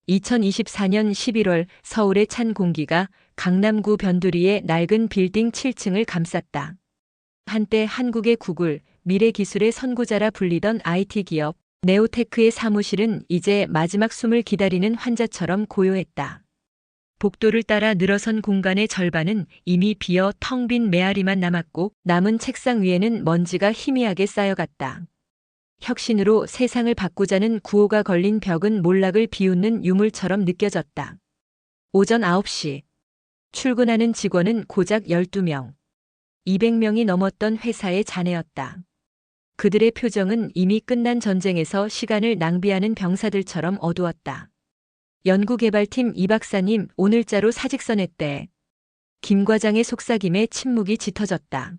2024년 11월 서울의 찬 공기가 강남구 변두리의 낡은 빌딩 7층을 감쌌다. 한때 한국의 구글, 미래기술의 선구자라 불리던 IT 기업 네오테크의 사무실은 이제 마지막 숨을 기다리는 환자처럼 고요했다. 복도를 따라 늘어선 공간의 절반은 이미 비어 텅 빈 메아리만 남았고 남은 책상 위에는 먼지가 희미하게 쌓여갔다. 혁신으로 세상을 바꾸자는 구호가 걸린 벽은 몰락을 비웃는 유물처럼 느껴졌다. 오전 9시. 출근하는 직원은 고작 12명. 200명이 넘었던 회사의 잔해였다. 그들의 표정은 이미 끝난 전쟁에서 시간을 낭비하는 병사들처럼 어두웠다. 연구개발팀 이 박사님 오늘자로 사직서냈대. 김 과장의 속삭임에 침묵이 짙어졌다.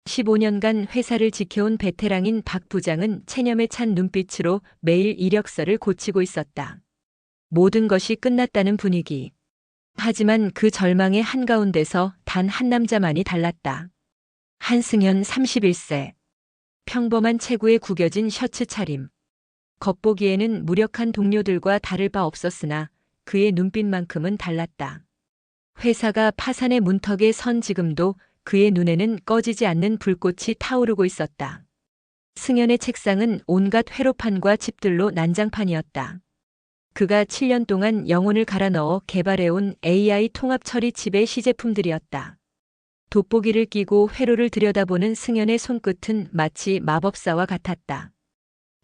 15년간 회사를 지켜온 베테랑인 박 부장은 체념에 찬 눈빛으로 매일 이력서를 고치고 있었다. 모든 것이 끝났다는 분위기. 하지만 그 절망의 한가운데서 단 한 남자만이 달랐다. 한승현 31세. 평범한 체구에 구겨진 셔츠 차림. 겉보기에는 무력한 동료들과 다를 바 없었으나 그의 눈빛만큼은 달랐다. 회사가 파산의 문턱에 선 지금도 그의 눈에는 꺼지지 않는 불꽃이 타오르고 있었다. 승현의 책상은 온갖 회로판과 칩들로 난장판이었다. 그가 7년 동안 영혼을 갈아 넣어 개발해온 AI 통합 처리 칩의 시제품들이었다. 돋보기를 끼고 회로를 들여다보는 승현의 손끝은 마치 마법사와 같았다.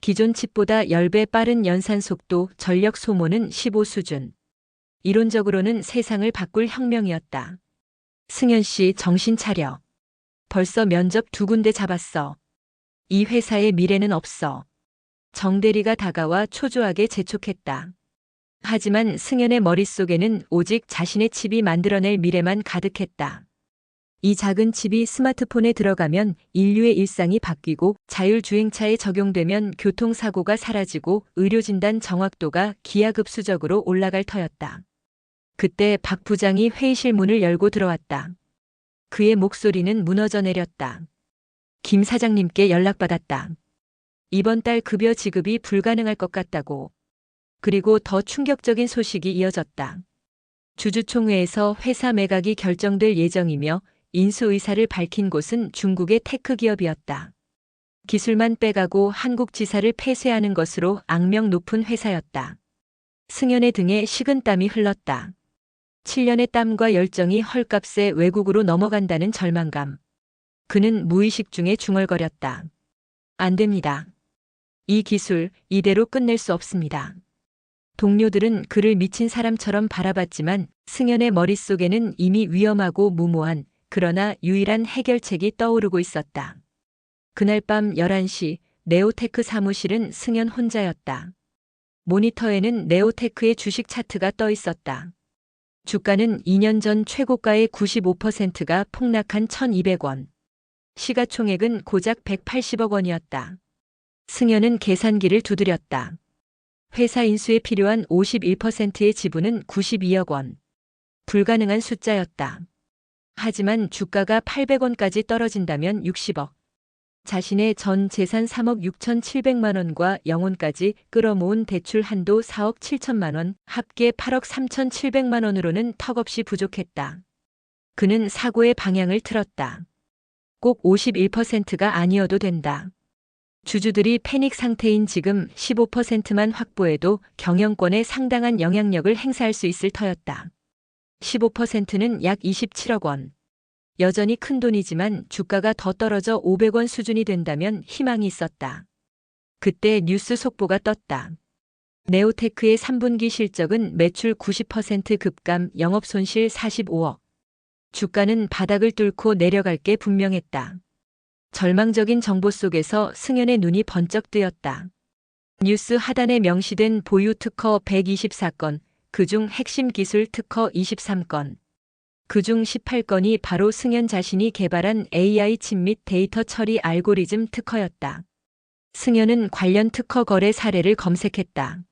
기존 칩보다 10배 빠른 연산 속도, 전력 소모는 15 수준. 이론적으로는 세상을 바꿀 혁명이었다. 승현 씨 정신 차려. 벌써 면접 2군데 잡았어. 이 회사의 미래는 없어. 정 대리가 다가와 초조하게 재촉했다. 하지만 승현의 머릿속에는 오직 자신의 칩이 만들어낼 미래만 가득했다. 이 작은 칩이 스마트폰에 들어가면 인류의 일상이 바뀌고 자율주행차에 적용되면 교통사고가 사라지고 의료진단 정확도가 기하급수적으로 올라갈 터였다. 그때 박 부장이 회의실 문을 열고 들어왔다. 그의 목소리는 무너져 내렸다. 김 사장님께 연락받았다. 이번 달 급여 지급이 불가능할 것 같다고. 그리고 더 충격적인 소식이 이어졌다. 주주총회에서 회사 매각이 결정될 예정이며 인수 의사를 밝힌 곳은 중국의 테크 기업이었다. 기술만 빼가고 한국 지사를 폐쇄하는 것으로 악명 높은 회사였다. 승현의 등에 식은땀이 흘렀다. 7년의 땀과 열정이 헐값에 외국으로 넘어간다는 절망감. 그는 무의식 중에 중얼거렸다. 안 됩니다. 이 기술 이대로 끝낼 수 없습니다. 동료들은 그를 미친 사람처럼 바라봤지만 승현의 머릿속에는 이미 위험하고 무모한 그러나 유일한 해결책이 떠오르고 있었다. 그날 밤 11시 네오테크 사무실은 승현 혼자였다. 모니터에는 네오테크의 주식 차트가 떠 있었다. 주가는 2년 전 최고가의 95%가 폭락한 1,200원. 시가총액은 고작 180억 원이었다. 승현은 계산기를 두드렸다. 회사 인수에 필요한 51%의 지분은 92억 원. 불가능한 숫자였다. 하지만 주가가 800원까지 떨어진다면 60억. 자신의 전 재산 3억 6,700만 원과 영혼까지 끌어모은 대출 한도 4억 7천만 원, 합계 8억 3,700만 원으로는 턱없이 부족했다. 그는 사고의 방향을 틀었다. 꼭 51%가 아니어도 된다. 주주들이 패닉 상태인 지금 15%만 확보해도 경영권에 상당한 영향력을 행사할 수 있을 터였다. 15%는 약 27억 원. 여전히 큰 돈이지만 주가가 더 떨어져 500원 수준이 된다면 희망이 있었다. 그때 뉴스 속보가 떴다. 네오테크의 3분기 실적은 매출 90% 급감, 영업손실 45억. 주가는 바닥을 뚫고 내려갈 게 분명했다. 절망적인 정보 속에서 승현의 눈이 번쩍 뜨였다. 뉴스 하단에 명시된 보유 특허 124건, 그중 핵심 기술 특허 23건. 그중 18건이 바로 승현 자신이 개발한 AI 칩 및 데이터 처리 알고리즘 특허였다. 승현은 관련 특허 거래 사례를 검색했다.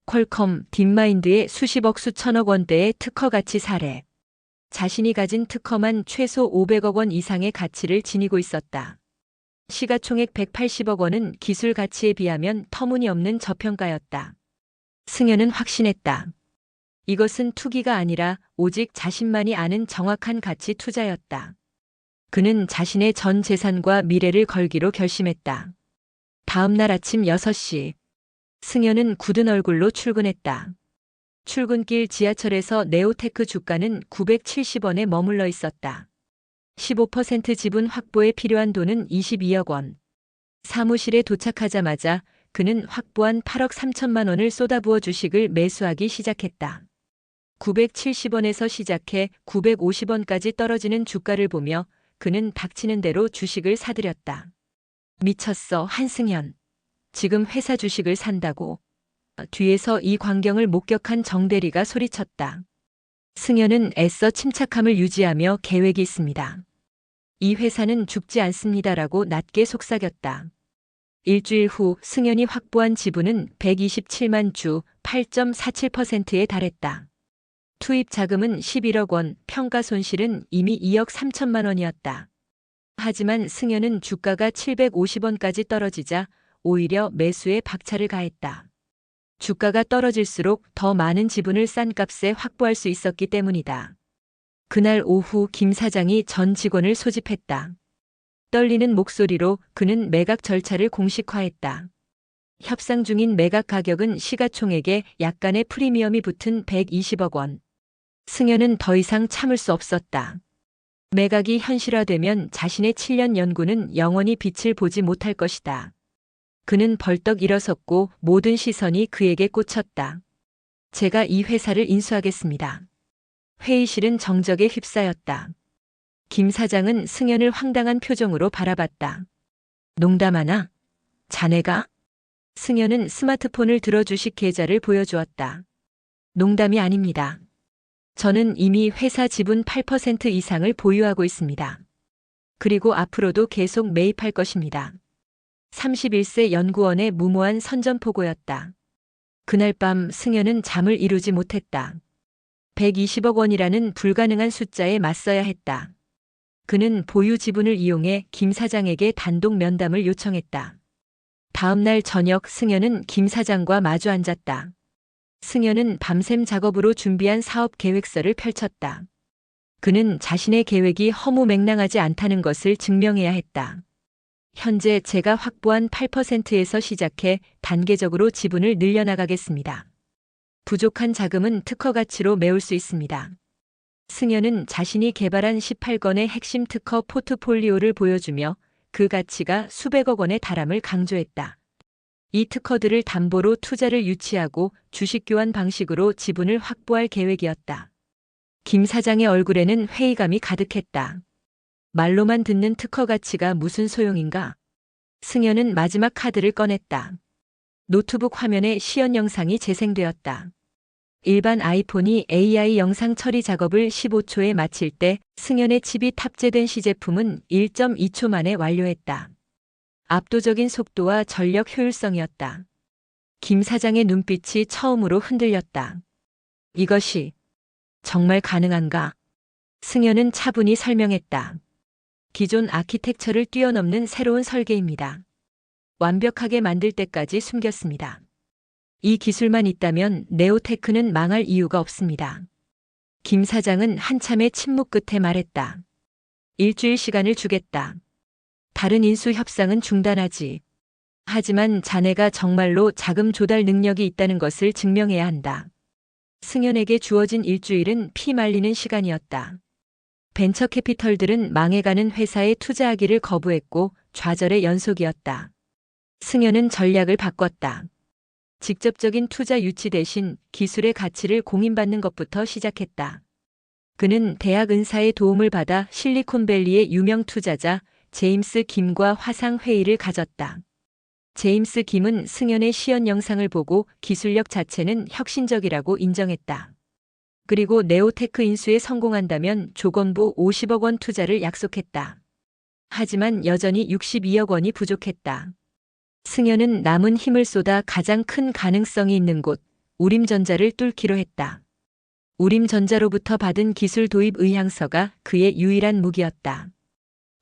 퀄컴, 딥마인드의 수십억 수천억 원대의 특허 가치 사례. 자신이 가진 특허만 최소 500억 원 이상의 가치를 지니고 있었다. 시가총액 180억 원은 기술 가치에 비하면 터무니없는 저평가였다. 승현은 확신했다. 이것은 투기가 아니라 오직 자신만이 아는 정확한 가치 투자였다. 그는 자신의 전 재산과 미래를 걸기로 결심했다. 다음 날 아침 6시. 승현은 굳은 얼굴로 출근했다. 출근길 지하철에서 네오테크 주가는 970원에 머물러 있었다. 15% 지분 확보에 필요한 돈은 22억 원. 사무실에 도착하자마자 그는 확보한 8억 3천만 원을 쏟아부어 주식을 매수하기 시작했다. 970원에서 시작해 950원까지 떨어지는 주가를 보며 그는 닥치는 대로 주식을 사들였다. 미쳤어, 한승현. 지금 회사 주식을 산다고. 뒤에서 이 광경을 목격한 정대리가 소리쳤다. 승현은 애써 침착함을 유지하며 계획이 있습니다. 이 회사는 죽지 않습니다라고 낮게 속삭였다. 일주일 후 승현이 확보한 지분은 127만 주 8.47%에 달했다. 투입 자금은 11억 원, 평가 손실은 이미 2억 3천만 원이었다. 하지만 승현은 주가가 750원까지 떨어지자 오히려 매수에 박차를 가했다. 주가가 떨어질수록 더 많은 지분을 싼 값에 확보할 수 있었기 때문이다. 그날 오후 김 사장이 전 직원을 소집했다. 떨리는 목소리로 그는 매각 절차를 공식화했다. 협상 중인 매각 가격은 시가총액에 약간의 프리미엄이 붙은 120억 원. 승현은 더 이상 참을 수 없었다. 매각이 현실화되면 자신의 7년 연구는 영원히 빛을 보지 못할 것이다. 그는 벌떡 일어섰고 모든 시선이 그에게 꽂혔다. 제가 이 회사를 인수하겠습니다. 회의실은 정적에 휩싸였다. 김 사장은 승현을 황당한 표정으로 바라봤다. 농담하나? 자네가? 승현은 스마트폰을 들어 주식 계좌를 보여주었다. 농담이 아닙니다. 저는 이미 회사 지분 8% 이상을 보유하고 있습니다. 그리고 앞으로도 계속 매입할 것입니다. 31세 연구원의 무모한 선전포고였다. 그날 밤 승현은 잠을 이루지 못했다. 120억 원이라는 불가능한 숫자에 맞서야 했다. 그는 보유 지분을 이용해 김 사장에게 단독 면담을 요청했다. 다음 날 저녁 승현은 김 사장과 마주 앉았다. 승현은 밤샘 작업으로 준비한 사업 계획서를 펼쳤다. 그는 자신의 계획이 허무맹랑하지 않다는 것을 증명해야 했다. 현재 제가 확보한 8%에서 시작해 단계적으로 지분을 늘려나가겠습니다. 부족한 자금은 특허 가치로 메울 수 있습니다. 승현은 자신이 개발한 18건의 핵심 특허 포트폴리오를 보여주며 그 가치가 수백억 원에 달함을 강조했다. 이 특허들을 담보로 투자를 유치하고 주식 교환 방식으로 지분을 확보할 계획이었다. 김 사장의 얼굴에는 회의감이 가득했다. 말로만 듣는 특허 가치가 무슨 소용인가? 승현은 마지막 카드를 꺼냈다. 노트북 화면에 시연 영상이 재생되었다. 일반 아이폰이 AI 영상 처리 작업을 15초에 마칠 때 승현의 칩이 탑재된 시제품은 1.2초 만에 완료했다. 압도적인 속도와 전력 효율성이었다. 김 사장의 눈빛이 처음으로 흔들렸다. 이것이 정말 가능한가? 승현은 차분히 설명했다. 기존 아키텍처를 뛰어넘는 새로운 설계입니다. 완벽하게 만들 때까지 숨겼습니다. 이 기술만 있다면 네오테크는 망할 이유가 없습니다. 김 사장은 한참의 침묵 끝에 말했다. 일주일 시간을 주겠다. 다른 인수 협상은 중단하지. 하지만 자네가 정말로 자금 조달 능력이 있다는 것을 증명해야 한다. 승현에게 주어진 일주일은 피 말리는 시간이었다. 벤처 캐피털들은 망해가는 회사에 투자하기를 거부했고 좌절의 연속이었다. 승현은 전략을 바꿨다. 직접적인 투자 유치 대신 기술의 가치를 공인받는 것부터 시작했다. 그는 대학 은사의 도움을 받아 실리콘밸리의 유명 투자자 제임스 김과 화상 회의를 가졌다. 제임스 김은 승현의 시연 영상을 보고 기술력 자체는 혁신적이라고 인정했다. 그리고 네오테크 인수에 성공한다면 조건부 50억 원 투자를 약속했다. 하지만 여전히 62억 원이 부족했다. 승현은 남은 힘을 쏟아 가장 큰 가능성이 있는 곳, 우림전자를 뚫기로 했다. 우림전자로부터 받은 기술 도입 의향서가 그의 유일한 무기였다.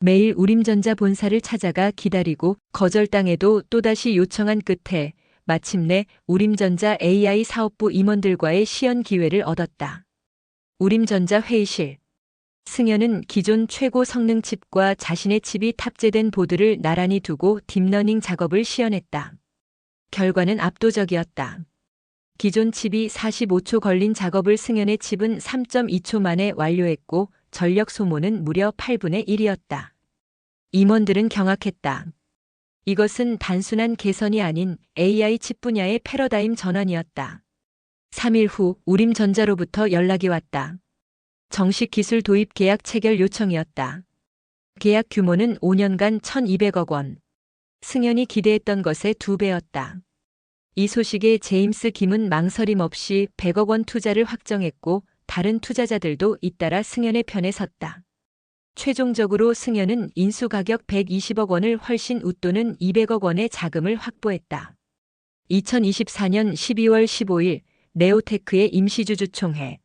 매일 우림전자 본사를 찾아가 기다리고 거절당해도 또다시 요청한 끝에 마침내 우림전자 AI 사업부 임원들과의 시연 기회를 얻었다. 우림전자 회의실. 승현은 기존 최고 성능 칩과 자신의 칩이 탑재된 보드를 나란히 두고 딥러닝 작업을 시연했다. 결과는 압도적이었다. 기존 칩이 45초 걸린 작업을 승현의 칩은 3.2초 만에 완료했고 전력 소모는 무려 8분의 1이었다. 임원들은 경악했다. 이것은 단순한 개선이 아닌 AI 칩 분야의 패러다임 전환이었다. 3일 후 우림전자로부터 연락이 왔다. 정식 기술 도입 계약 체결 요청이었다. 계약 규모는 5년간 1,200억 원. 승현이 기대했던 것의 2배였다. 이 소식에 제임스 김은 망설임 없이 100억 원 투자를 확정했고 다른 투자자들도 잇따라 승현의 편에 섰다. 최종적으로 승현은 인수 가격 120억 원을 훨씬 웃도는 200억 원의 자금을 확보했다. 2024년 12월 15일 네오테크의 임시주주총회.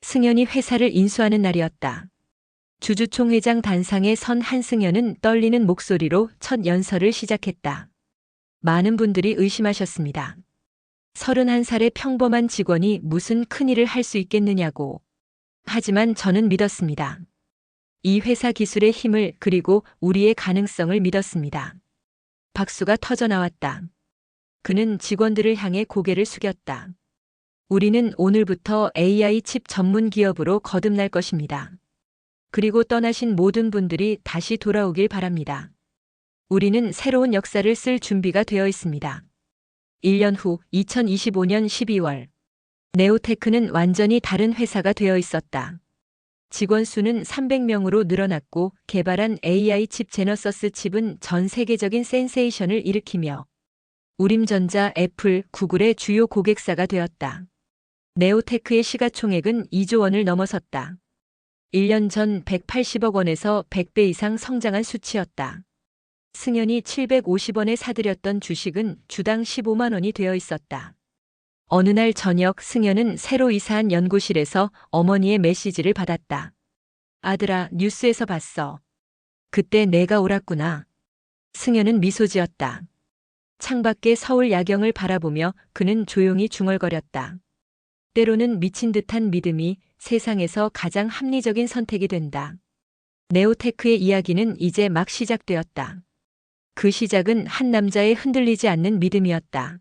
승현이 회사를 인수하는 날이었다. 주주총회장 단상에 선 한승현은 떨리는 목소리로 첫 연설을 시작했다. 많은 분들이 의심하셨습니다. 31살의 평범한 직원이 무슨 큰일을 할 수 있겠느냐고. 하지만 저는 믿었습니다. 이 회사 기술의 힘을 그리고 우리의 가능성을 믿었습니다. 박수가 터져 나왔다. 그는 직원들을 향해 고개를 숙였다. 우리는 오늘부터 AI 칩 전문 기업으로 거듭날 것입니다. 그리고 떠나신 모든 분들이 다시 돌아오길 바랍니다. 우리는 새로운 역사를 쓸 준비가 되어 있습니다. 1년 후 2025년 12월 네오테크는 완전히 다른 회사가 되어 있었다. 직원 수는 300명으로 늘어났고 개발한 AI 칩 제너서스 칩은 전 세계적인 센세이션을 일으키며 우림전자, 애플, 구글의 주요 고객사가 되었다. 네오테크의 시가총액은 2조 원을 넘어섰다. 1년 전 180억 원에서 100배 이상 성장한 수치였다. 승현이 750원에 사들였던 주식은 주당 15만 원이 되어 있었다. 어느 날 저녁 승현은 새로 이사한 연구실에서 어머니의 메시지를 받았다. 아들아, 뉴스에서 봤어. 그때 내가 옳았구나. 승현은 미소 지었다. 창밖의 서울 야경을 바라보며 그는 조용히 중얼거렸다. 때로는 미친 듯한 믿음이 세상에서 가장 합리적인 선택이 된다. 네오테크의 이야기는 이제 막 시작되었다. 그 시작은 한 남자의 흔들리지 않는 믿음이었다.